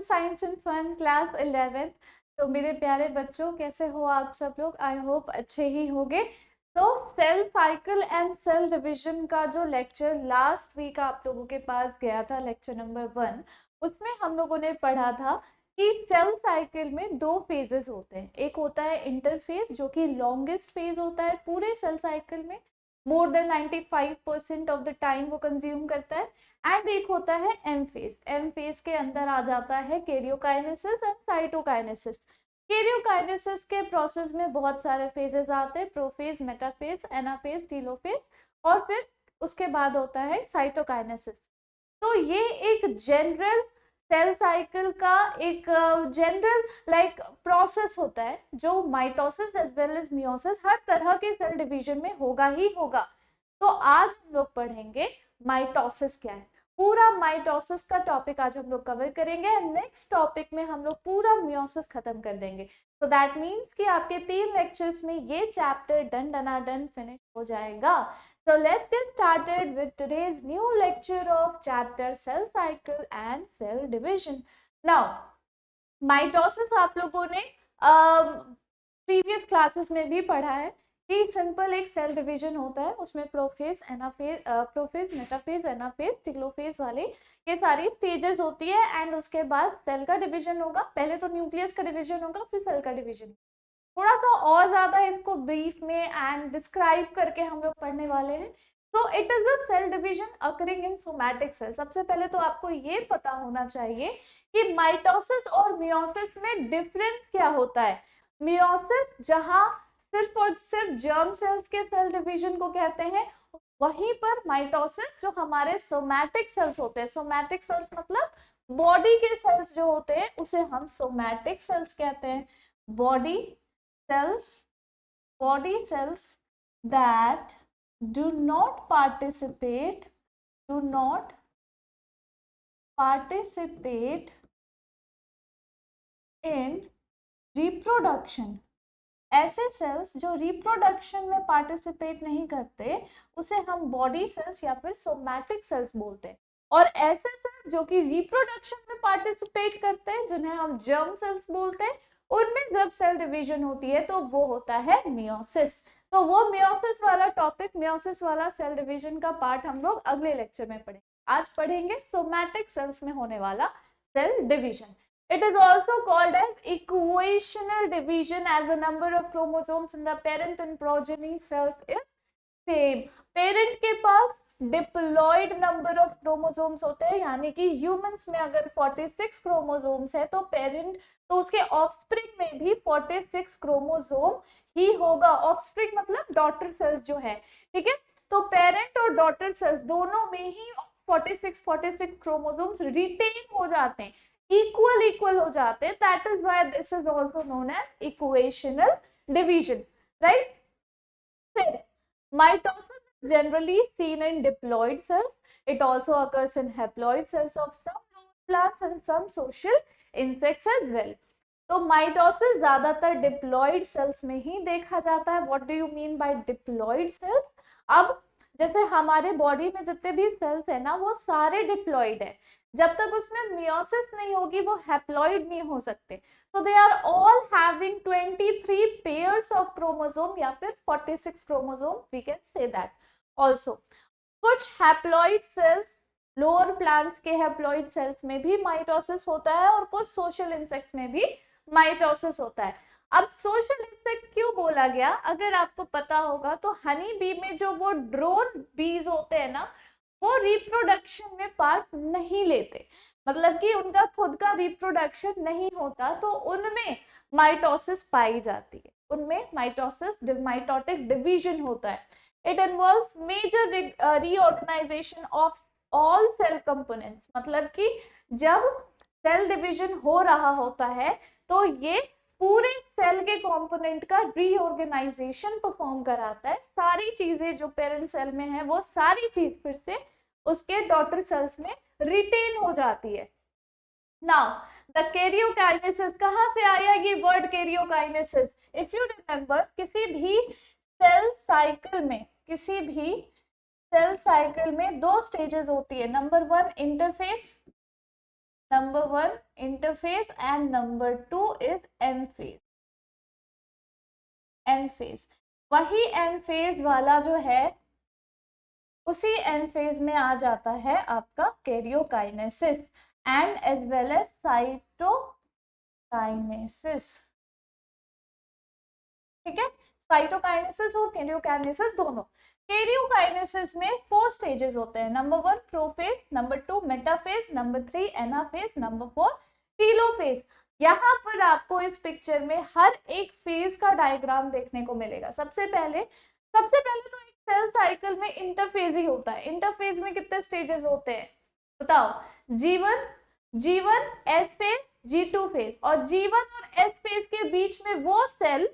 Science and fun class 11th। तो मेरे प्यारे बच्चों, कैसे हो आप सब लोग? आई होप अच्छे ही होंगे। तो cell cycle and cell division का जो लेक्चर लास्ट वीक आप लोगों के पास गया था, लेक्चर नंबर 1, उसमें हम लोगों ने पढ़ा था कि सेल साइकिल में दो फेजेस होते हैं। एक होता है इंटरफेज, जो कि लॉन्गेस्ट फेज होता है पूरे सेल साइकिल में, more than 95% of the time वो कंज्यूम करता है। एंड एक होता है एम फेज। एम फेज के अंदर आ जाता है कैरियोकाइनेसिस एंड साइटोकाइनेसिस। कैरियोकाइनेसिस के प्रोसेस में बहुत सारे फेजेस आते हैं, प्रोफेज, मेटाफेज, एनाफेज, टीलोफेज, और फिर उसके बाद होता है साइटोकाइनेसिस। तो ये एक जनरल सेल साइकिल का एक जनरल प्रोसेस होता है, जो mitosis as well as meiosis हर तरह के सेल डिवीजन में होगा ही होगा। तो आज हम लोग पढ़ेंगे माइटोसिस क्या है। पूरा माइटोसिस का टॉपिक आज हम लोग कवर करेंगे। नेक्स्ट टॉपिक में हम लोग पूरा मियोसिस खत्म कर देंगे। तो दैट मीन्स कि आपके 3 लेक्चर्स में ये चैप्टर डन डना डन फिनिश हो जाएगा। So let's get started with today's new lecture of chapter cell cycle and cell division. Now, mitosis आप लोगों ने प्रीवियस क्लासेस में भी पढ़ा है कि सिंपल एक सेल डिवीजन होता है, उसमें prophase, anaphase, prophase, metaphase, anaphase, telophase वाले ये सारी स्टेजेस होती है। एंड उसके बाद सेल का डिवीजन होगा। पहले तो न्यूक्लियस का डिवीजन होगा, फिर सेल का डिवीजन। थोड़ा सा और ज्यादा इसको ब्रीफ में एंड डिस्क्राइब करके हम लोग पढ़ने वाले हैं। तो it is a cell division occurring in somatic cell. सबसे पहले तो आपको ये पता होना चाहिए कि माइटोसिस और मियोसिस में डिफरेंस क्या होता है। मियोसिस जहां सिर्फ और सिर्फ जर्म सेल्स के सेल डिवीजन को कहते हैं, वहीं पर माइटोसिस जो हमारे सोमैटिक सेल्स होते हैं, सोमैटिक सेल्स मतलब बॉडी के सेल्स जो होते हैं, उसे हम सोमैटिक सेल्स कहते हैं। Body cells that do not participate in reproduction। ऐसे सेल्स जो रिप्रोडक्शन में पार्टिसिपेट नहीं करते, उसे हम बॉडी सेल्स या फिर सोमैटिक सेल्स बोलते हैं। और ऐसे सेल्स जो कि रिप्रोडक्शन में पार्टिसिपेट करते हैं, जिन्हें हम जर्म सेल्स बोलते हैं, उनमें जब सेल डिवीजन होती है तो वो होता है मियोसिस। तो वो मियोसिस वाला टॉपिक, मियोसिस वाला सेल डिवीजन का पार्ट हम लोग अगले लेक्चर में पढ़ेंगे। आज पढ़ेंगे सोमैटिक सेल्स में होने वाला cell division. It is also called as equational division, as the number of chromosomes in the parent and progeny cells is same। Parent के पास डिप्लॉयड नंबर ऑफ क्रोमोसोम्स होते हैं, यानी कि ह्यूमंस में अगर 46 क्रोमोसोम्स है तो पेरेंट, तो उसके ऑफस्प्रिंग में भी 46 क्रोमोसोम ही होगा। ऑफस्प्रिंग मतलब डॉटर सेल्स जो है, ठीक है। तो पेरेंट और डॉटर सेल्स दोनों में ही 46 क्रोमोसोम्स रिटेन हो जाते हैं, इक्वल हो जाते हैं। That is why this is also known as equational division, right. फिर mitosis is generally seen in diploid cells. It also occurs in haploid cells of some plants and some social insects as well. तो mitosis ज्यादातर diploid sales में ही देखा जाता है। What do you mean by diploid sales? अब जैसे हमारे body में जितने भी सेल्स है ना, वो सारे डिप्लॉइड है। जब तक उसमें मियोसिस नहीं होगी, वो हैप्लॉइड नहीं हो सकते। So they are all having 23 pairs of chromosome या फिर 46 chromosome, we can say that also। कुछ हैप्लॉइड सेल्स, लोअर प्लांट्स के हैप्लॉइड सेल्स में भी माइटोसिस होता है, और कुछ सोशल इंसेक्ट्स में भी माइटोसिस होता है। अब सोशल इंसेक्ट क्यों बोला गया? अगर आपको पता होगा तो हनी बी में जो वो ड्रोन बीज होते हैं ना, वो रिप्रोडक्शन में पार्ट नहीं लेते, मतलब कि उनका खुद का रिप्रोडक्शन नहीं होता, तो उनमें माइटोसिस पाई जाती है, उनमें माइटोसिस, माइटोटिक डिवीजन होता है। It involves major reorganisation of all cell components, मतलब कि जब सेल डिवीजन हो रहा होता है तो ये पूरे सेल के कंपोनेंट का रीऑर्गेनाइजेशन परफॉर्म कराता है। सारी चीजें जो पेरेंट सेल में है, वो सारी चीज फिर से उसके डॉटर सेल्स में रिटेन हो जाती है। नाउ द कैरियोकाइनेसिस, कहां से आया ये word karyokinesis? If you remember, किसी भी सेल साइकिल में दो स्टेजेस होती है। Number 1 interface, number 1 interphase and number 2 is M phase. M phase, वही M phase वाला जो है उसी M phase में आ जाता है आपका karyokinesis and as well as cytokinesis. ठीक है, साइटोकाइनेसिस और कैरियोकाइनेसिस दोनों। कैरियोकाइनेसिस में 4 स्टेजेस होते हैं, number 1 prophase, number 2 metaphase, number 3 anaphase, number 4 telophase. यहाँ पर आपको इस पिक्चर में हर एक फेज का डायग्राम देखने को मिलेगा। सबसे पहले तो एक सेल साइकिल में इंटरफेज ही होता है। इंटरफेज में कितने स्टेजेस होते हैं बताओ? G1 S phase, G2 phase, और G1 और S फेज के बीच में वो सेल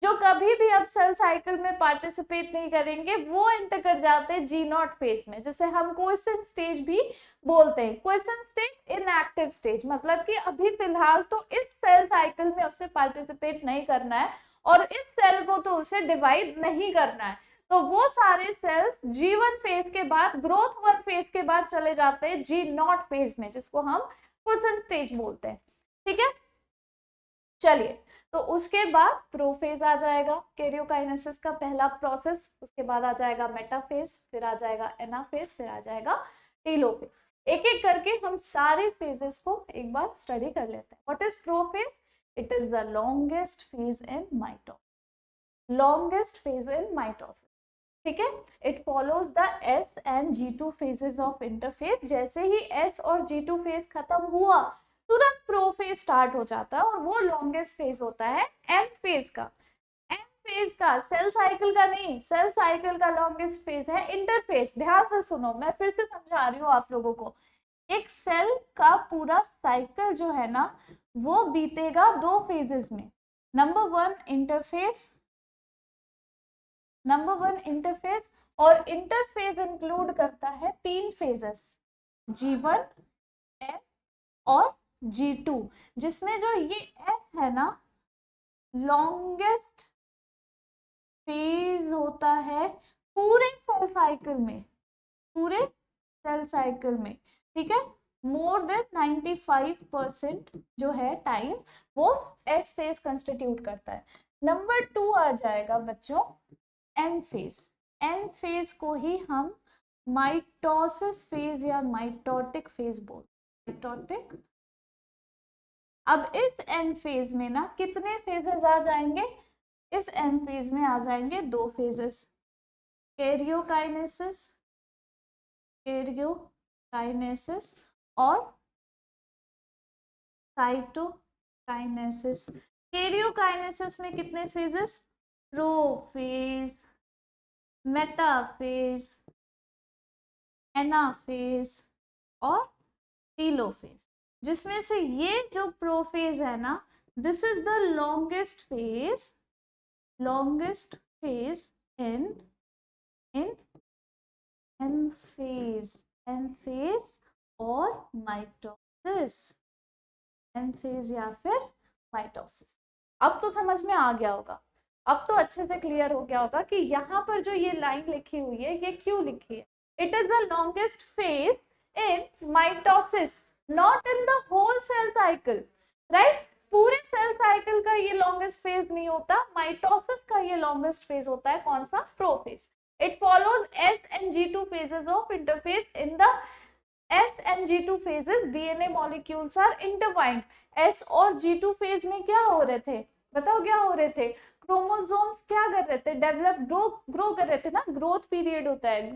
जो कभी भी अब सेल साइकिल में पार्टिसिपेट नहीं करेंगे वो एंटर कर जाते हैं G0 फेज में, जिसे हम क्वेश्चन स्टेज भी बोलते हैं। क्वेश्चन स्टेज इनएक्टिव स्टेज, मतलब कि अभी फिलहाल तो इस सेल साइकिल में उसे पार्टिसिपेट नहीं करना है और इस सेल को तो उसे डिवाइड नहीं करना है। तो वो सारे सेल्स G1 फेज के बाद, ग्रोथ 1 फेज के बाद चले जाते हैं G0 फेज में, जिसको हम क्वेश्चन स्टेज बोलते हैं। ठीक है, चलिए, तो उसके बाद प्रोफेज आ जाएगा, कैरियोकाइनेसिस का पहला प्रोसेस। उसके बाद आ जाएगा मेटाफेज, फिर आ जाएगा एनाफेज, फिर आ जाएगा टीलोफेज। एक एक करके हम सारे फेजेस को एक बार स्टडी कर लेते हैं। What is prophase? It is the longest phase in mitosis. Longest phase in mitosis, ठीक है। It follows the S and G2 phases of interphase. जैसे ही S और G2 फेज खत्म हुआ तुरंत प्रोफेज स्टार्ट हो जाता है और वो लॉन्गेस्ट फेज होता है M फेज का। M फेज का, सेल साइकिल का नहीं, सेल साइकिल का लॉन्गेस्ट फेज है इंटरफेज। ध्यान से सुनो, मैं फिर से समझा रही हूँ आप लोगों को। एक सेल का पूरा साइकिल जो है ना वो बीतेगा 2 फेजेस में। नंबर 1 इंटरफेज, और इंटरफेज इंक्लूड करता है 3 फेजेस, G1, S और G2, जिसमें जो ये S है ना लॉन्गेस्ट फेज होता है पूरे सेल साइकिल में, ठीक है। मोर देन 95% जो है टाइम वो S फेज कंस्टिट्यूट करता है। नंबर 2 आ जाएगा बच्चों M फेज को ही हम माइटोसिस फेज या माइटोटिक फेज बोलते हैं। माइटोटिक। अब इस M फेज में ना कितने फेजेस आ जाएंगे? इस M फेज में आ जाएंगे 2 फेजेस, कैरियोकाइनेसिस और साइटोकाइनेसिस। कैरियोकाइनेसिस में कितने फेजेस? प्रोफेज, मेटाफेज, एनाफेज और टीलोफेज, जिसमें से ये जो प्रोफेज है ना this is the longest phase in M phase और माइटोसिस, M फेज या फिर माइटोसिस। अब तो समझ में आ गया होगा, अब तो अच्छे से क्लियर हो गया होगा कि यहाँ पर जो ये लाइन लिखी हुई है ये क्यों लिखी है। It is the longest phase in mitosis, not in the whole cell cycle, right. पूरे सेल साइकिल का ये लॉन्गेस्ट फेज नहीं होता, माइटोसिस का ये लॉन्गेस्ट फेज होता है। कौन सा? Prophase. It follows S and G2 phases of interphase. In the S and G2 phases, DNA molecules are intertwined. S और G2 फेज में क्या हो रहे थे बताओ? क्या हो रहे थे? क्रोमोसोम्स क्या कर रहे थे? डेवलप, ग्रो कर रहे थे ना। ग्रोथ पीरियड होता है,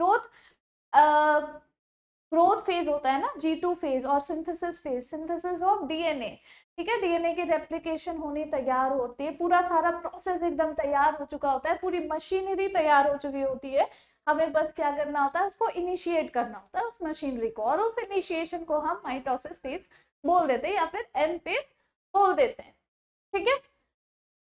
ग्रोथ फेज होता है ना G2 फेज, और सिंथेसिस ऑफ DNA, ठीक है। डीएनए की रेप्लिकेशन होनी तैयार होती है, पूरा सारा प्रोसेस एकदम तैयार हो चुका होता है, पूरी मशीनरी तैयार हो चुकी होती है। हमें बस क्या करना होता है? उसको इनिशिएट करना होता है उस मशीनरी को, और उस इनिशिएशन को हम माइटोसिस फेज बोल देते हैं या फिर M फेज बोल देते हैं, ठीक है।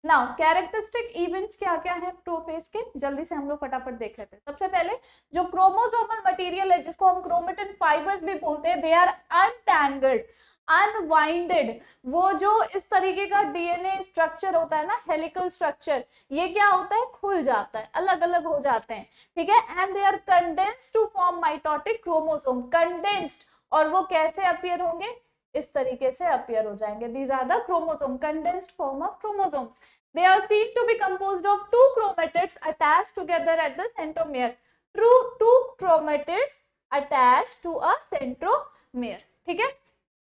नाउ कैरेक्टरिस्टिक इवेंट्स क्या क्या है प्रोफेज के, जल्दी से हम लोग फटाफट देख लेते हैं। सबसे पहले जो क्रोमोसोमल मटेरियल है जिसको हम क्रोमेटिन फाइबर्स भी बोलते हैं, दे आर अनटैंगल्ड, अनवाइंडेड। वो जो इस तरीके का डीएनए स्ट्रक्चर होता है ना, हेलिकल स्ट्रक्चर, ये क्या होता है? खुल जाता है, अलग अलग हो जाते हैं, ठीक है। And they are condensed to form mitotic chromosome, condensed. और वो कैसे अपीयर होंगे? इस तरीके से अपीयर हो जाएंगे। These are the chromosome, condensed form of chromosomes. They are seen to be composed of two chromatids attached together at the centromere. Two chromatids attached to a centromere. ठीक है?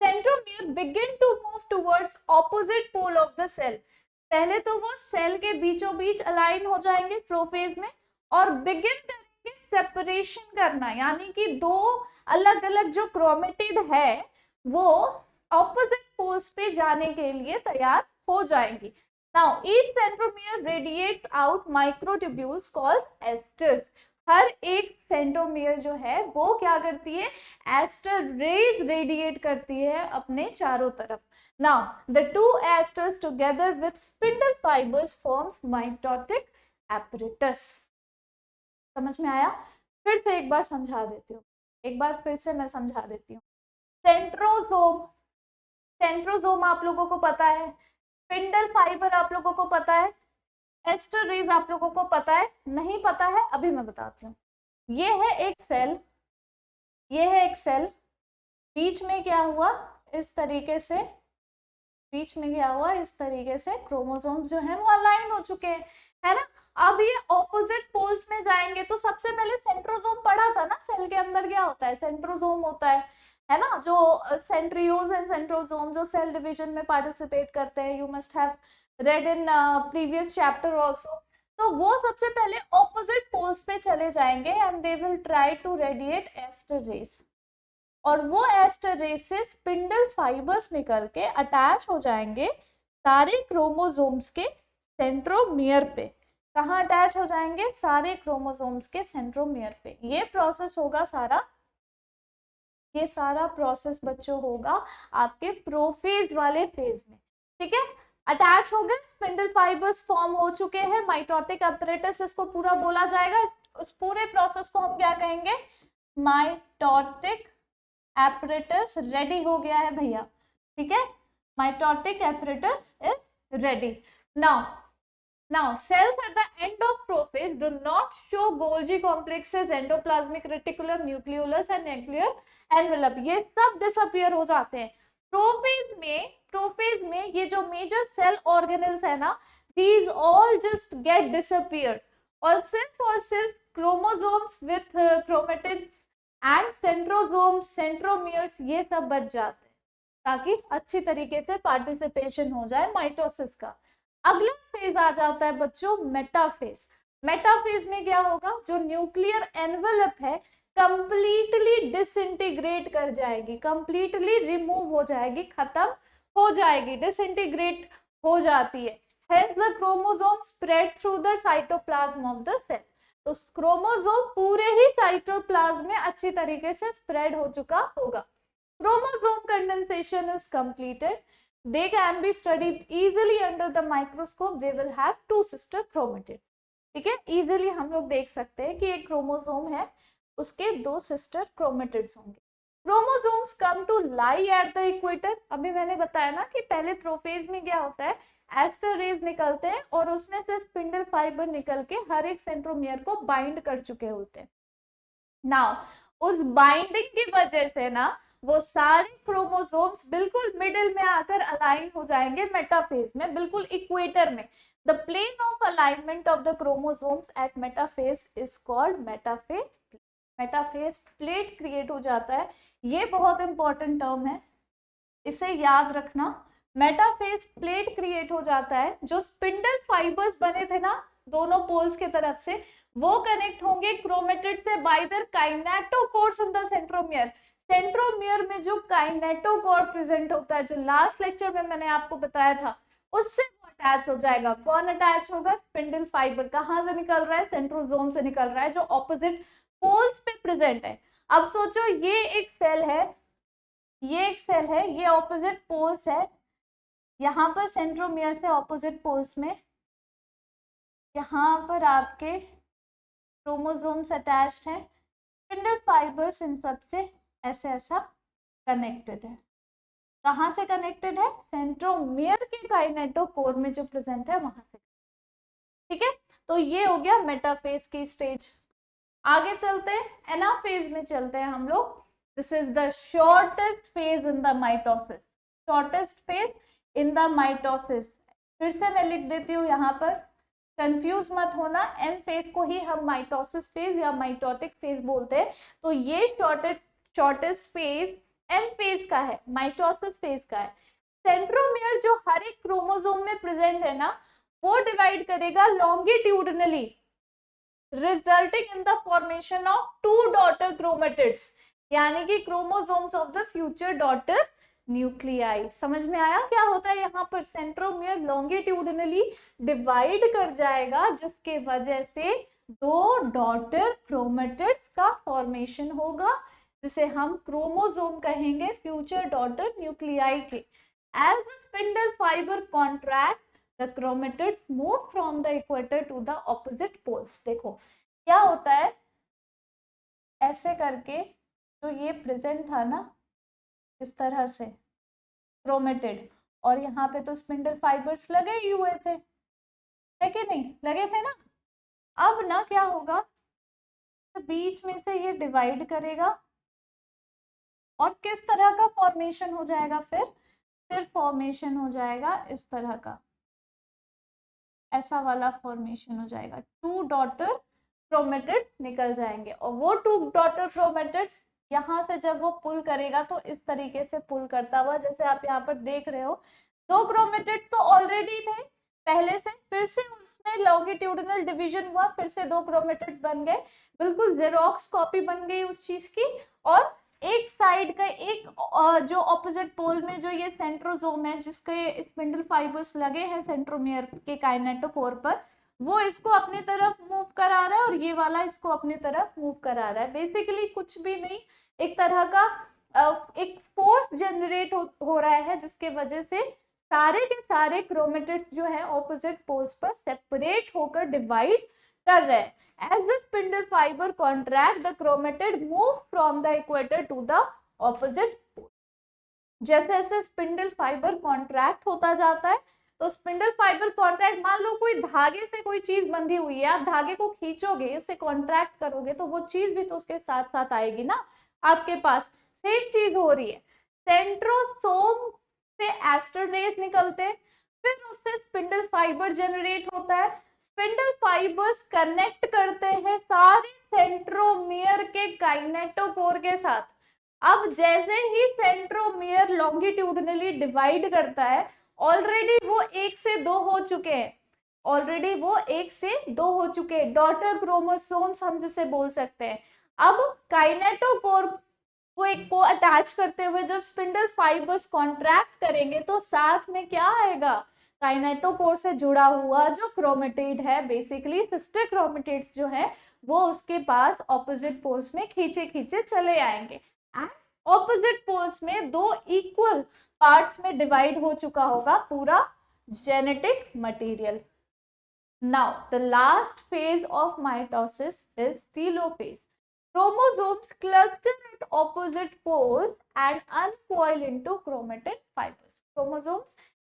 Centromere begin to move towards opposite pole of the cell. पहले तो वो cell के बीचों बीच align हो जाएंगे prophase में और बिगिन करेंगे सेपरेशन करना, यानी कि दो अलग अलग जो क्रोमेटिड है वो ऑपोजिट पोल्स पे जाने के लिए तैयार हो जाएंगी। Now, each centromere radiates out microtubules called esters. हर एक सेंट्रोमियर जो है वो क्या करती है, एस्टर रेज रेडिएट करती है अपने चारों तरफ। Now, the two esters together with spindle fibers forms mitotic apparatus. समझ में आया? फिर से एक बार समझा देती हूँ, एक बार फिर से मैं समझा देती हूँ। सेंट्रोसोम, सेंट्रोसोम आप लोगों को पता है, स्पिंडल फाइबर आप लोगों को पता है, एस्टर रेज आप लोगों को पता है, नहीं पता है अभी मैं बताती हूँ। ये है एक सेल, ये है एक सेल, बीच में क्या हुआ इस तरीके से, बीच में क्या हुआ इस तरीके से क्रोमोसोम्स जो है वो अलाइन हो चुके हैं, है ना। अब ये ऑपोजिट पोल्स में जाएंगे तो सबसे पहले सेंट्रोसोम पढ़ा था ना, सेल के अंदर क्या होता है, सेंट्रोसोम होता है ना, जो सेंट्रियोज एंड सेंट्रोसोम जो सेल डिवीजन में पार्टिसिपेट करते हैं, you must have read in previous chapter also. तो वो सबसे पहले ऑपोजिट पोल्स पे चले जाएंगे and they will try to radiate aster rays, और वो एस्टर रेज से स्पिंडल फाइबर्स निकल के अटैच हो जाएंगे सारे क्रोमोसोम्स के सेंट्रोमियर पे। कहाँ अटैच हो जाएंगे, सारे क्रोमोसोम्स के सेंट्रोमियर पे। ये प्रोसेस होगा सारा, ये सारा प्रोसेस बच्चों होगा आपके प्रोफेज वाले फेज में, ठीक है। अटैच हो गए, स्पिंडल फाइबर्स फॉर्म हो चुके हैं, माइटोटिक apparatus इसको पूरा बोला जाएगा। उस पूरे प्रोसेस को हम क्या कहेंगे, माइटोटिक apparatus रेडी हो गया है भैया, ठीक है। Mitotic apparatus is ready. Now, cells at the end of prophase do not show Golgi complexes, endoplasmic reticulum, nucleolus and nuclear envelope. ये सब disappear हो जाते हैं प्रोफेज में ये जो मेजर सेल ऑर्गेनेल्स है ना, these all just get disappeared, और सिर्फ chromosomes with chromatids and centrosomes, centromeres ये सब बच जाते हैं ताकि अच्छी तरीके से पार्टिसिपेशन हो जाए माइटोसिस का। अगला फेज आ जाता है बच्चों मेटाफेज। मेटाफेज में क्या होगा, जो न्यूक्लियर एनवेलप है कंप्लीटली डिसइंटीग्रेट कर जाएगी, कंप्लीटली रिमूव हो जाएगी, खत्म हो जाएगी, डिसइंटीग्रेट हो जाती है। Hence the chromosome spread through the cytoplasm of the cell. तो क्रोमोसोम पूरे ही साइटोप्लाज्म में अच्छी तरीके से स्प्रेड हो चुका होगा। Chromosome condensation is completed, they can be studied easily under the microscope, they will have two sister chromatids, ठीक है। easily हम लोग देख सकते हैं कि एक क्रोमोसोम है, उसके दो सिस्टर क्रोमेटिड्स होंगे। Chromosomes come to lie at the equator. अभी मैंने बताया ना कि पहले प्रोफेज में क्या होता है, एस्टर रेज निकलते हैं और उसमें से स्पिंडल फाइबर निकल के हर एक सेंट्रोमियर को बाइंड कर चुके होते हैं। नाउ उस बाइंडिंग की वजह से ना वो सारे क्रोमोसोम्स बिल्कुल मिडिल में आकर अलाइन हो जाएंगे मेटाफेज में, बिल्कुल इक्वेटर में। The plane of alignment of the chromosomes at metaphase is called metaphase. Metaphase plate create हो जाता है, ये बहुत इंपॉर्टेंट टर्म है, इसे याद रखना। मेटाफेज प्लेट क्रिएट हो जाता है, जो स्पिंडल फाइबर्स बने थे ना दोनों पोल्स के तरफ से, वो कनेक्ट होंगे क्रोमेटिड से by the kinetochores in the centromere. Centromere में जो काइनेटोकोर प्रेजेंट होता है, जो लास्ट लेक्चर में मैंने आपको बताया था, उससे वो अटैच हो जाएगा। कौन अटैच होगा, स्पिंडल फाइबर। कहाँ से निकल रहा है, सेंट्रोसोम से निकल रहा है, जो ऑपोजिट पोल्स पे प्रेजेंट है। अब सोचो ये एक सेल है, ये एक सेल है, ये ऑपोजिट पोल्स है, यहाँ पर सेंट्रोमियर से ऑपोजिट पोल्स में यहाँ पर आपके क्रोमोसोम्स अटैच्ड हैं, स्पिंडल फाइबर्स इन सब से ऐसे ऐसा कनेक्टेड है। कहाँ से कनेक्टेड है, सेंट्रोमियर के काइनेटोकोर में जो प्रेजेंट है वहां से, ठीक है। तो ये हो गया मेटाफेज की स्टेज। आगे चलते हैं, एनाफेज में चलते हैं हम लोग। This is the shortest phase in the mitosis, shortest phase in the mitosis. फिर से मैं लिख देती हूँ यहाँ पर, कंफ्यूज मत होना, एम फेज को ही हम माइटोसिस फेज या माइटोटिक फेज बोलते हैं। तो ये शॉर्टेस्ट फेज एम फेज का है, माइटोसिस फेज का है। सेंट्रोमियर जो हर एक क्रोमोसोम में प्रेजेंट है ना, वो डिवाइड करेगा longitudinally, resulting in the formation of 2 daughter chromatids, यानी कि chromosomes of the future daughter nuclei. समझ में आया क्या होता है यहाँ पर? सेंट्रोमियर लॉन्गिट्यूडनली डिवाइड कर जाएगा, जिसके वजह से 2 डॉटर क्रोमेटिड्स का फॉर्मेशन होगा, जिसे हम क्रोमोसोम कहेंगे फ्यूचर डॉटर न्यूक्लियाई के। As the spindle fibre contract, the chromatids move from the equator to the opposite poles. देखो क्या होता है, ऐसे करके जो ये प्रेजेंट था ना इस तरह से क्रोमेटिड, और यहाँ पे तो स्पिंडल फाइबर्स लगे ही हुए थे, है कि नहीं, लगे थे ना। अब ना क्या होगा, तो बीच में से ये डिवाइड करेगा और किस तरह का फॉर्मेशन हो जाएगा, फिर फॉर्मेशन हो जाएगा इस तरह का, ऐसा वाला फॉर्मेशन हो जाएगा। 2 डॉटर क्रोमेटिड्स निकल जाएंगे, और वो 2 डॉटर क्रोमेटिड्स यहाँ से जब वो पुल करेगा तो इस तरीके से पुल करता हुआ, जैसे आप यहाँ पर देख रहे हो, 2 क्रोमेटिड्स तो ऑलरेडी थे पहले से, फिर से उसमें लॉन्गिट्यूडिनल डिवीजन हुआ, फिर से 2 क्रोमेटिड्स बन गए, बिल्कुल जेरोक्स कॉपी बन गई उस चीज की। और एक साइड का एक जो ऑपोजिट पोल में जो ये सेंट्रोसोम है, जिसके स्पिंडल फाइबर्स लगे हैं सेंट्रोमियर के काइनेटोकोर पर, वो इसको अपनी तरफ मूव करा रहा है और ये वाला इसको अपनी तरफ मूव करा रहा है। बेसिकली कुछ भी नहीं, एक तरह का एक फोर्स जनरेट हो रहा है, जिसके वजह से सारे के सारे क्रोमेटिड्स जो है ऑपोजिट पोल्स पर सेपरेट होकर डिवाइड कर रहे हैं। As the spindle fibre contract, the chromatid move from the equator to the opposite pole. जैसे जैसे स्पिंडल फाइबर कॉन्ट्रैक्ट होता जाता है, तो स्पिंडल फाइबर कॉन्ट्रैक्ट, मान लो कोई धागे से कोई चीज बंधी हुई है, आप धागे को खींचोगे, उसे कॉन्ट्रैक्ट करोगे, तो वो चीज भी तो उसके साथ साथ आएगी ना आपके पास। सेम चीज हो रही है, सेंट्रोसोम से एस्टर रेज निकलते हैं, फिर उससे स्पिंडल फाइबर जनरेट होता है, स्पिंडल फाइबर्स कनेक्ट करते हैं सारे सेंट्रोमियर के काइनेटोकोर के साथ। अब जैसे ही सेंट्रोमियर लॉन्गिट्यूडनली डिवाइड करता है, ऑलरेडी वो 1 से 2 हो चुके हैं, ऑलरेडी वो 1 से 2 हो चुके हैं, डॉटर क्रोमोसोम्स हम जिसे बोल सकते हैं। अब काइनेटोकोर को एक को अटैच करते हुए जब स्पिंडल फाइबर्स कॉन्ट्रैक्ट करेंगे, तो साथ में क्या आएगा, काइनेटोकोर से जुड़ा हुआ जो क्रोमेटिड है, बेसिकली सिस्टर क्रोमेटिड्स जो है, वो उसके पास ऑपोजिट पोल्स में खींचे खींचे चले आएंगे। एंड ऑपोजिट पोल्स में 2 इक्वल पार्ट्स में डिवाइड हो चुका होगा पूरा genetic material. Now the last phase of mitosis is telophase. Chromosomes cluster at opposite poles and uncoil into chromatin fibers. Chromosomes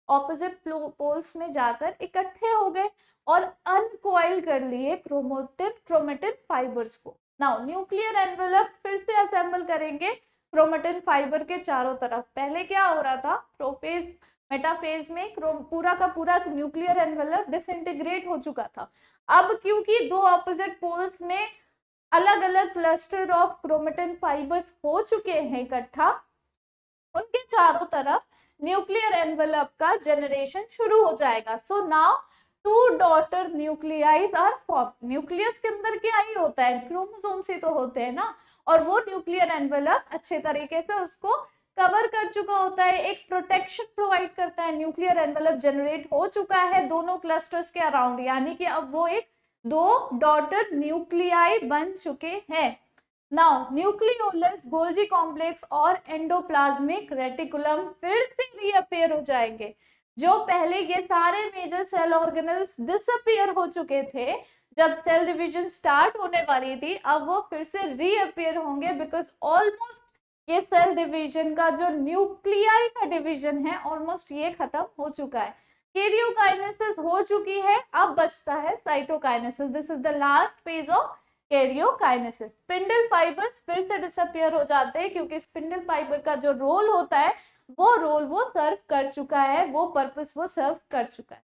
opposite poles में जाकर इकट्ठे हो गए और अनकॉइल कर लिए क्रोमेटिन फाइबर्स को। नाउ न्यूक्लियर एनवेलप फिर से असेंबल करेंगे क्रोमेटिन फाइबर के चारों तरफ। पहले क्या हो रहा था, प्रोफेज मेटाफेज में पूरा का पूरा न्यूक्लियर एनवेलप डिसइंटीग्रेट हो चुका था। अब क्योंकि 2 ऑपोजिट पोल्स में अलग अलग क्लस्टर ऑफ क्रोमेटिन फाइबर्स हो चुके हैं इकट्ठा, उनके चारों तरफ न्यूक्लियर एनवेलप का जनरेशन शुरू हो जाएगा। So now 2 daughter nuclei are form. Nucleus के अंदर क्या ही होता है, क्रोमोसोम्स ही तो होते हैं ना, और वो न्यूक्लियर एनवेलप अच्छे तरीके से उसको कवर कर चुका होता है, एक प्रोटेक्शन प्रोवाइड करता है। न्यूक्लियर एनवेलप जनरेट हो चुका है दोनों क्लस्टर्स के अराउंड, यानी कि अब वो एक 2 डॉटर न्यूक्लियाई बन चुके हैं। नाउ न्यूक्लियोलस, गोल्जी कॉम्प्लेक्स और एंडोप्लाज्मिक रेटिकुलम फिर से रीअपीयर हो जाएंगे। जो पहले ये सारे मेजर सेल ऑर्गेनल्स डिसअपीयर हो चुके थे जब सेल डिवीजन स्टार्ट होने वाली थी, अब वो फिर से रीअपीयर होंगे, बिकॉज ऑलमोस्ट ये सेल डिवीजन का जो न्यूक्लियाई का डिवीजन है ऑलमोस्ट ये खत्म हो चुका है। कैरियोकाइनेसिस हो चुकी है, अब बचता है cytokinesis. This is the last phase of karyokinesis. Spindle fibres फिर से डिसअपियर हो जाते हैं क्योंकि स्पिंडल फाइबर का जो रोल होता है वो रोल वो सर्व कर चुका है, वो पर्पस वो सर्व कर चुका है।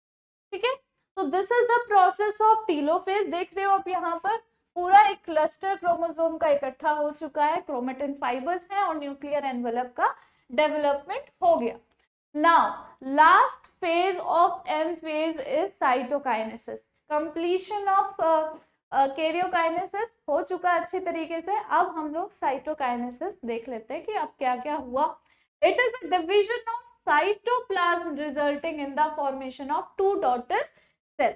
ठीक है, तो this is the process of telophase. देख रहे हो आप यहाँ पर पूरा एक क्लस्टर क्रोमोसोम का इकट्ठा हो चुका है, क्रोमेटिन फाइबर्स हैं और न्यूक्लियर एनवेलप का डेवलपमेंट हो गया। Now last phase of M phase is cytokinesis. Completion of karyokinesis हो चुका अच्छी तरीके से। अब हम लोग साइटोकाइनेसिस देख लेते हैं कि अब क्या क्या हुआ। It is a division of cytoplasm resulting in the formation of two daughter cell.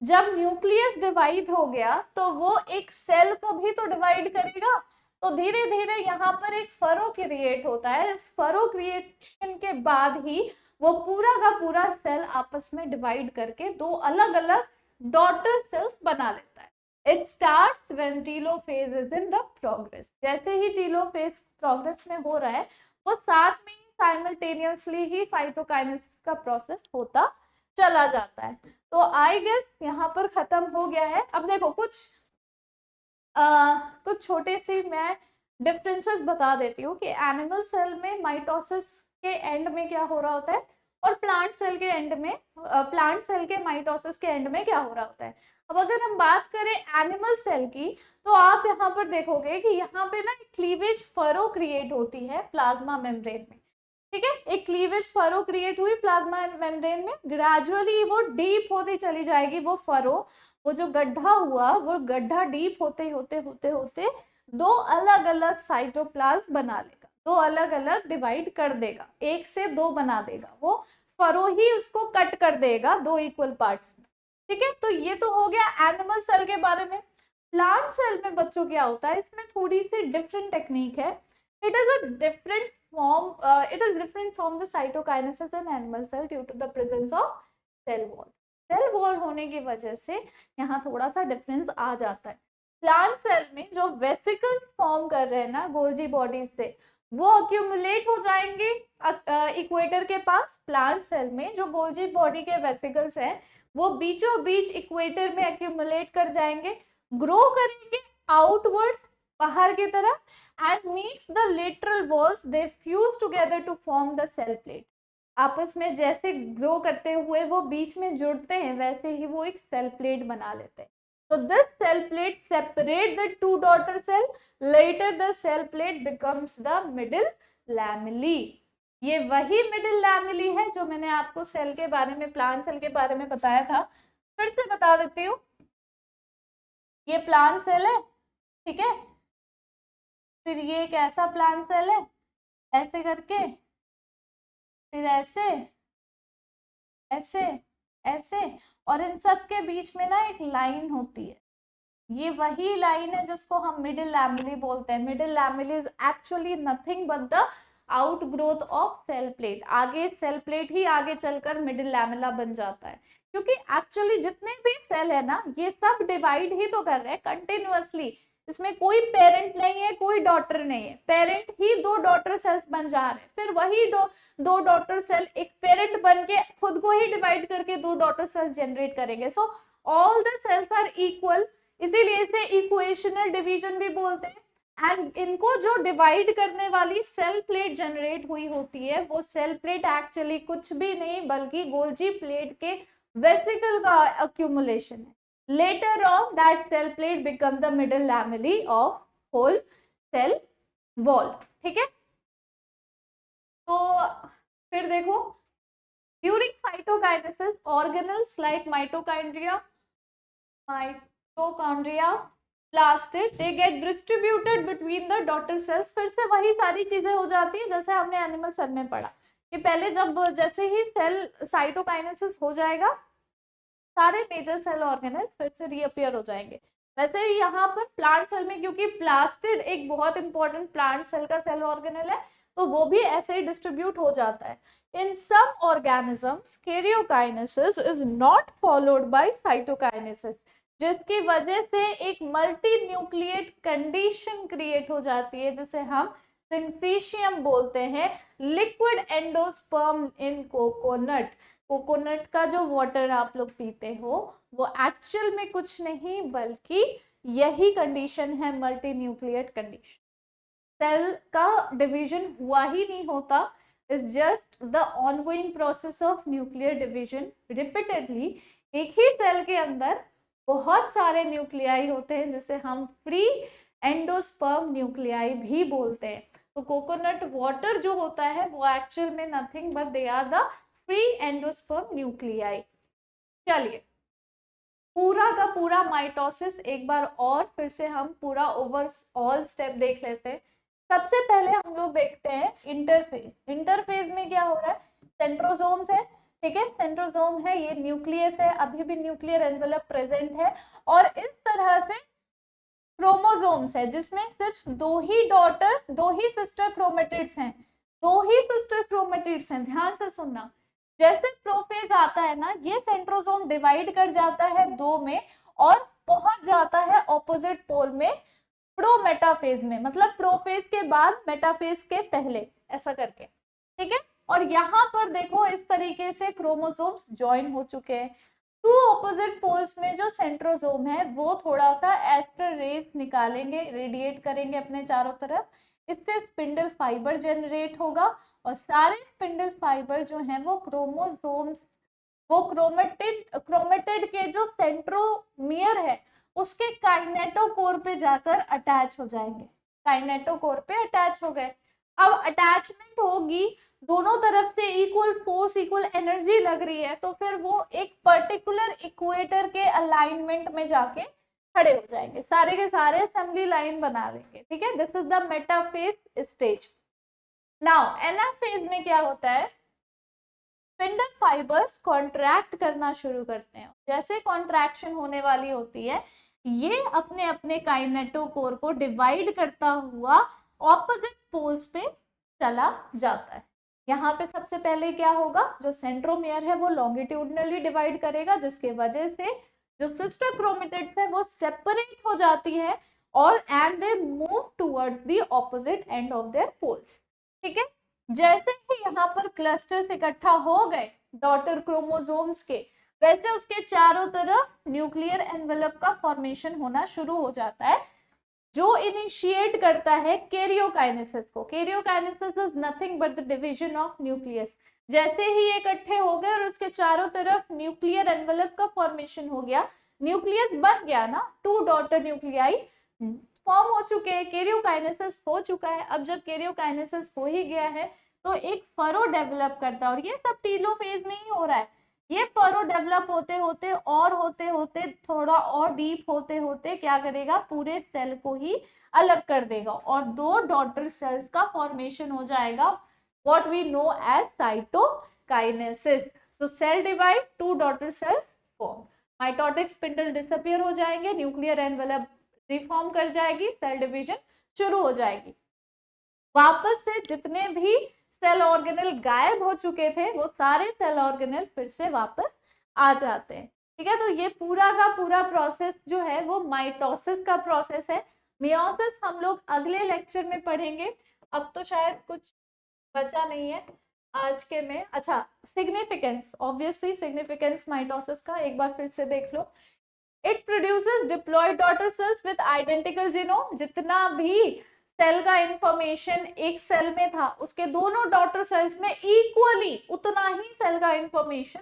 जब न्यूक्लियस डिवाइड हो गया तो वो एक सेल को भी तो डिवाइड करेगा, तो धीरे धीरे यहाँ पर एक फरो क्रिएट होता है। इस फरो क्रिएशन के बाद ही वो पूरा का पूरा सेल आपस में डिवाइड करके दो अलग अलग डॉटर सेल्स बना लेता है। It starts when telophase is in the progress. जैसे ही टीलोफेज प्रोग्रेस में हो रहा है वो साथ में ही साइमल्टेनियसली ही साइटोकाइनेसिस का प्रोसेस होता चला जाता है। तो आई गेस यहाँ पर खत्म हो गया है। अब देखो कुछ छोटे से मैं डिफरेंसेस बता देती हूँ कि एनिमल सेल में माइटोसिस के एंड में क्या हो रहा होता है और प्लांट सेल के एंड में प्लांट सेल के माइटोसिस के एंड में क्या हो रहा होता है। अब अगर हम बात करें एनिमल सेल की तो आप यहाँ पर देखोगे कि यहाँ पे ना क्लीवेज फरो क्रिएट होती है प्लाज्मा मेम्ब्रेन में। ठीक है, एक क्लीवेज फरो क्रिएट हुई प्लाज्मा मेम्ब्रेन में, ग्रेजुअली वो डीप होती चली जाएगी। वो फरो, वो जो गड्ढा हुआ वो गड्ढा डीप होते होते होते होते दो अलग अलग साइटोप्लाज्म बना लेगा, दो अलग अलग डिवाइड कर देगा, एक से दो बना देगा। वो फरो ही उसको कट कर देगा दो इक्वल पार्ट्स में। ठीक है, तो ये तो हो गया एनिमल सेल के बारे में। प्लांट सेल में बच्चों क्या होता है, इसमें थोड़ी सी डिफरेंट टेक्निक है। It is a different form, it is different from the cytokinesis in animal cell due to the presence of cell wall. Cell wall होने की वजह से यहाँ थोड़ा सा डिफरेंस आ जाता है। प्लांट सेल में जो वेसिकल्स फॉर्म कर रहे हैं ना गोल्जी बॉडी से, वो अक्यूमुलेट हो जाएंगे इक्वेटर के पास। प्लांट सेल में जो गोल्जी बॉडी के वेसिकल्स हैं वो बीचों बीच इक्वेटर में अक्यूमुलेट कर जाएंगे, ग्रो करेंगे आउटवर्ड बाहर की तरफ, and meets the lateral walls, they fuse together to form the cell plate. आपस में जैसे ग्रो करते हुए वो बीच में जुड़ते हैं वैसे ही वो एक सेल प्लेट बना लेते हैं। तो this cell plate separate the two daughter cell, later the cell plate becomes the middle lamella. ये वही मिडिल लैमेली है जो मैंने आपको सेल के बारे में, प्लांट सेल के बारे में बताया था। फिर से बता देती हूँ, ये प्लांट सेल है, ठीक है, फिर ये एक ऐसा प्लांट सेल है ऐसे करके, फिर ऐसे ऐसे ऐसे, और इन सब के बीच में ना एक लाइन होती है। ये वही लाइन है जिसको हम मिडिल लैमेली बोलते हैं। Middle lamella is actually nothing but the outgrowth of cell plate. आगे सेल प्लेट ही आगे चलकर मिडिल लैमेला बन जाता है, क्योंकि एक्चुअली जितने भी सेल है ना ये सब डिवाइड ही तो कर रहे हैं कंटिन्यूअसली। इसमें कोई पेरेंट नहीं है, कोई डॉटर नहीं है, पेरेंट ही दो डॉटर सेल्स बन जा रहे हैं, फिर वही दो डॉटर सेल एक पेरेंट बन के खुद को ही डिवाइड करके दो डॉटर सेल जनरेट करेंगे। So all the cells are equal, इसीलिए इसे इक्वेशनल डिवीजन भी बोलते हैं। एंड इनको जो डिवाइड करने वाली सेल प्लेट जनरेट हुई होती है वो सेल प्लेट एक्चुअली कुछ भी नहीं बल्कि गोल्जी प्लेट के वेसिकल का अक्यूमुलेशन है। Later on, that cell plate becomes the middle lamellae of whole cell wall. ठीक है, तो फिर देखो during cytokinesis organelles like mitochondria, plastid, they get distributed between the daughter cells. फिर से वही सारी चीजें हो जाती है जैसे हमने एनिमल सेल में पढ़ा कि पहले जब जैसे ही सेल साइटोकाइनेसिस हो जाएगा सारे मेजर सेल ऑर्गेनेल्स फिर से रीअपियर हो जाएंगे। वैसे ही यहाँ पर प्लांट सेल में, क्योंकि प्लास्टिड एक बहुत इंपॉर्टेंट प्लांट सेल का सेल ऑर्गेनेल है, तो वो भी ऐसे ही डिस्ट्रीब्यूट हो जाता है। In some organisms karyokinesis is not followed by cytokinesis, जिसकी वजह से एक मल्टी न्यूक्लिएट कंडीशन क्रिएट हो जाती है जिसे हम सिंथेशियम बोलते हैं। लिक्विड एंडोस्पर्म इन कोकोनट, कोकोनट का जो वाटर आप लोग पीते हो वो एक्चुअल में कुछ नहीं बल्कि यही कंडीशन है, मल्टी न्यूक्लिएट कंडीशन। सेल का डिवीजन हुआ ही नहीं होता, is just the ongoing process of nuclear division repeatedly. एक ही सेल के अंदर बहुत सारे न्यूक्लियाई होते हैं जिसे हम फ्री एंडोस्पर्म न्यूक्लियाई भी बोलते हैं। तो कोकोनट वाटर जो होता है वो एक्चुअल में nothing but they are the free endosperm nuclei. चलिए पूरा का पूरा माइटोसिस एक बार और फिर से हम पूरा ओवरऑल स्टेप देख लेते हैं। सबसे पहले हम लोग देखते हैं इंटरफेज। इंटरफेज में क्या हो रहा है, सेंट्रोसोम्स है, ठीक है, सेंट्रोसोम है, ये न्यूक्लियस है, अभी भी न्यूक्लियर एनवेलप प्रेजेंट है, और इस तरह से क्रोमोसोम्स है जिसमें सिर्फ दो ही सिस्टर क्रोमेटिड्स हैं, दो ही सिस्टर क्रोमेटिड्स हैं। ध्यान से सुनना, जैसे प्रोफेज आता है ना, ये सेंट्रोसोम डिवाइड कर जाता है दो में और पहुंच जाता है ऑपोजिट पोल में प्रोमेटाफेज में, मतलब प्रोफेज के बाद मेटाफेज के पहले, ऐसा करके, ठीक है। और यहाँ पर देखो इस तरीके से क्रोमोसोम्स ज्वाइन हो चुके हैं। टू ऑपोजिट पोल्स में जो सेंट्रोसोम है वो थोड़ा सा एस्टर रेज निकालेंगे, रेडिएट करेंगे अपने चारों तरफ, इससे स्पिंडल फाइबर जनरेट होगा, और सारे स्पिंडल फाइबर जो हैं वो क्रोमोसोम्स, वो क्रोमेटिड के जो सेंट्रोमियर है उसके काइनेटोकोर पे जाकर अटैच हो जाएंगे, काइनेटोकोर पे अटैच हो गए। अब अटैचमेंट होगी, दोनों तरफ से इक्वल फोर्स इक्वल एनर्जी लग रही है, तो फिर वो एक पर्टिकुलर इक्वेटर के अलाइनमेंट में जाके खड़े हो जाएंगे, सारे के सारे असेंबली लाइन बना लेंगे, ठीक है। This is the metaphase stage. Now anaphase में क्या होता है, स्पिंडल फाइबर्स कॉन्ट्रैक्ट करना शुरू करते हैं। जैसे कॉन्ट्रैक्शन होने वाली होती है, ये अपने अपने काइनेटोकोर को डिवाइड करता हुआ ऑपोजिट पोल्स पे चला जाता है। यहाँ पे सबसे पहले क्या होगा, जो सेंट्रोमियर है वो लॉन्गिट्यूडनली डिवाइड करेगा, जिसके वजह से जो सिस्टर क्रोमेटिड्स है वो सेपरेट हो जाती है और and they move towards the opposite end of their poles, ठीक है। जैसे ही यहाँ पर क्लस्टर्स इकट्ठा हो गए डॉटर क्रोमोसोम्स के, वैसे उसके चारों तरफ न्यूक्लियर एनवेलप का फॉर्मेशन होना शुरू हो जाता है, जो इनिशिएट करता है कैरियोकाइनेसिस को। Karyokinesis is nothing but the division of nucleus. जैसे ही ये इकट्ठे हो गए और उसके चारों तरफ न्यूक्लियर एनवेलप का फॉर्मेशन हो गया, न्यूक्लियस बन गया ना, टू डॉटर न्यूक्लियाई फॉर्म हो चुके हैं, कैरियोकाइनेसिस हो चुका है। अब जब कैरियोकाइनेसिस हो ही गया है तो एक फरो डेवलप करता है, और ये सब टीलोफेज में ही हो रहा है। ये फरो डेवलप होते होते थोड़ा और डीप होते होते क्या करेगा, पूरे सेल को ही अलग कर देगा और दो डॉटर सेल्स का फॉर्मेशन हो जाएगा, what we know as cytokinesis. So cell divide, two daughter cells form, mitotic spindle disappear हो जाएंगे, न्यूक्लियर एनवेलप रिफॉर्म कर जाएगी, सेल डिवीजन शुरू हो जाएगी। वापस से जितने भी सेल ऑर्गेनल गायब हो चुके थे वो सारे सेल ऑर्गेनल फिर से वापस आ जाते हैं, ठीक है। तो ये पूरा का पूरा प्रोसेस जो है वो माइटोसिस का प्रोसेस है। मियोसिस हम लोग अगले लेक्चर में पढ़ेंगे, अब तो शायद कुछ बचा नहीं है आज के में। अच्छा, सिग्निफिकेंस, ऑब्वियसली सिग्निफिकेंस माइटोसिस का एक बार फिर से देख लो। It produces diploid daughter cells with identical genome. जितना भी सेल का इंफॉर्मेशन एक सेल में था उसके दोनों डॉटर सेल्स में इक्वली उतना ही सेल का इंफॉर्मेशन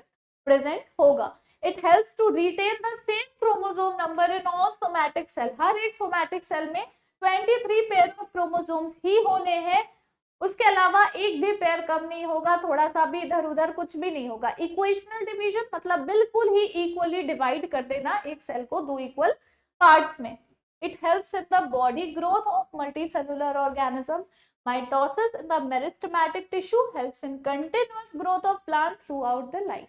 प्रेजेंट होगा। It helps to retain the same chromosome number in all somatic cell. हर एक सोमैटिक सेल में 23 पेयर ऑफ क्रोमोसोम्स ही होने हैं, उसके अलावा एक भी पेयर कम नहीं होगा, थोड़ा सा भी इधर उधर कुछ भी नहीं होगा। इक्वेशनल डिवीजन मतलब बिल्कुल ही इक्वली डिवाइड कर देना एक सेल को दो इक्वल पार्ट्स में। It helps in the body growth of multicellular organism. Mitosis in the meristematic tissue helps in continuous growth of plant throughout the life.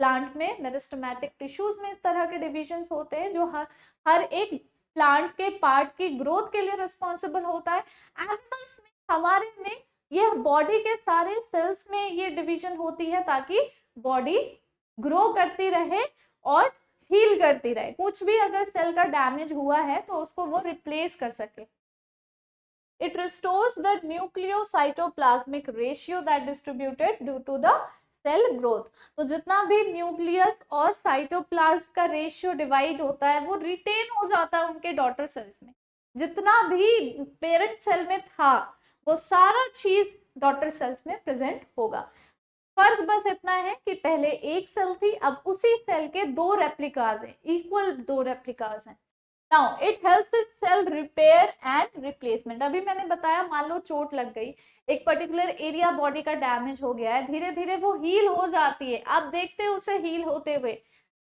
Plant में meristematic tissues में इस तरह के डिविजन्स होते हैं जो हर एक प्लांट के पार्ट की ग्रोथ के लिए रिस्पॉन्सिबल होता है। एनिमल्स में, हमारे में, ये बॉडी के सारे सेल्स में ये डिवीजन होती है ताकि बॉडी ग्रो करती रहे और हील करती रहे। कुछ भी अगर सेल का डैमेज हुआ है तो उसको वो रिप्लेस कर सके। It restores the nucleocytoplasmic ratio that distributed due to the cell growth. तो जितना भी न्यूक्लियस और साइटोप्लाज्म का रेशियो डिवाइड होता है वो रिटेन हो जाता है उनके डॉटर सेल्स में। जितना भी पेरेंट सेल में था वो सारा चीज डॉटर सेल्स में प्रेजेंट होगा। फर्क बस इतना है कि पहले एक सेल थी, अब उसी सेल के दो रेप्लिकाज हैं, इक्वल दो रेप्लिकाज हैं। Now it helps in cell repair and replacement. अभी मैंने बताया, मान लो चोट लग गई, एक पर्टिकुलर एरिया बॉडी का डैमेज हो गया है, धीरे धीरे वो हील हो जाती है। आप देखते हैं उसे हील होते हुए।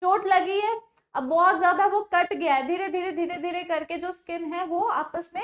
चोट लगी है, अब बहुत ज्यादा वो कट गया है, धीरे धीरे धीरे धीरे करके जो स्किन है वो आपस में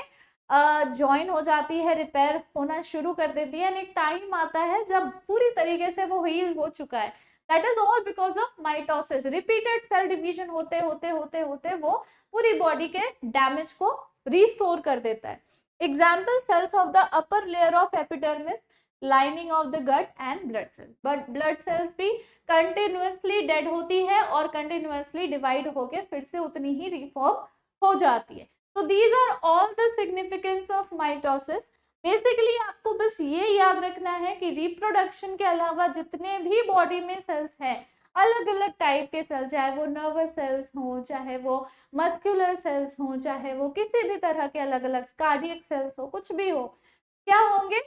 ज्वाइन हो जाती है, रिपेयर होना शुरू कर देती है। एक टाइम आता है जब पूरी तरीके से वो हील हो चुका है। That is all because of mitosis. Repeated cell division होते होते होते होते वो पूरी बॉडी के डैमेज को रिस्टोर कर देता है। Example, cells of the upper layer of epidermis, lining of the gut and blood cells. But blood cells भी कंटिन्यूअसली डेड होती है और कंटिन्यूअसली डिवाइड होके फिर से उतनी ही रिफॉर्म हो जाती है। तो these are all the significance of mitosis. Basically आपको बस ये याद रखना है कि रिप्रोडक्शन के अलावा जितने भी बॉडी में सेल्स हैं, अलग अलग टाइप के सेल्स, चाहे वो नर्वस सेल्स हो, चाहे वो मस्कुलर सेल्स हो, चाहे वो किसी भी तरह के अलग अलग कार्डियक सेल्स हो, कुछ भी हो, क्या होंगे,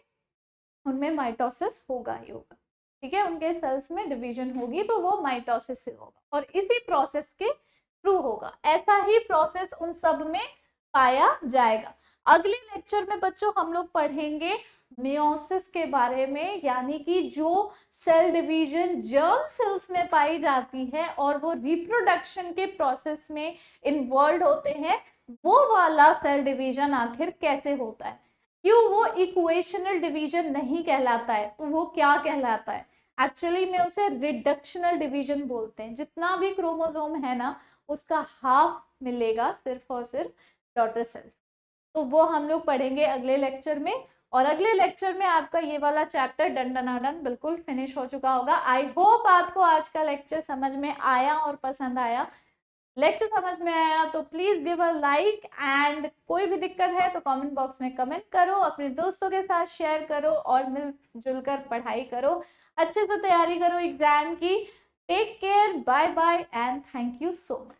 उनमें माइटोसिस होगा ही होगा। ठीक है, उनके सेल्स में डिवीजन होगी तो वो माइटोसिस से होगा और इसी प्रोसेस के थ्रू होगा। ऐसा ही प्रोसेस उन सब में पाया जाएगा। अगले लेक्चर में बच्चों हम लोग पढ़ेंगे मेयोसिस के बारे में, यानी कि जो सेल डिवीजन जर्म सेल्स में पाई जाती है और वो रिप्रोडक्शन के प्रोसेस में इन्वॉल्व होते हैं, वो वाला सेल डिवीजन आखिर कैसे होता है, क्यों वो इक्वेशनल डिवीजन नहीं कहलाता है, तो वो क्या कहलाता है। एक्चुअली में उसे रिडक्शनल डिवीजन बोलते हैं। जितना भी क्रोमोसोम है ना उसका हाफ मिलेगा सिर्फ और सिर्फ डॉटर सेल्स। तो वो हम लोग पढ़ेंगे अगले लेक्चर में। और अगले लेक्चर में आपका ये वाला चैप्टर डन डनाडन बिल्कुल फिनिश हो चुका होगा। आई होप आपको आज का लेक्चर समझ में आया और पसंद आया। लेक्चर समझ में आया तो please give a like, and कोई भी दिक्कत है तो कमेंट बॉक्स में कमेंट करो, अपने दोस्तों के साथ शेयर करो और मिलजुल कर पढ़ाई करो, अच्छे से तैयारी करो एग्जाम की। Take care, bye bye and thank you so much.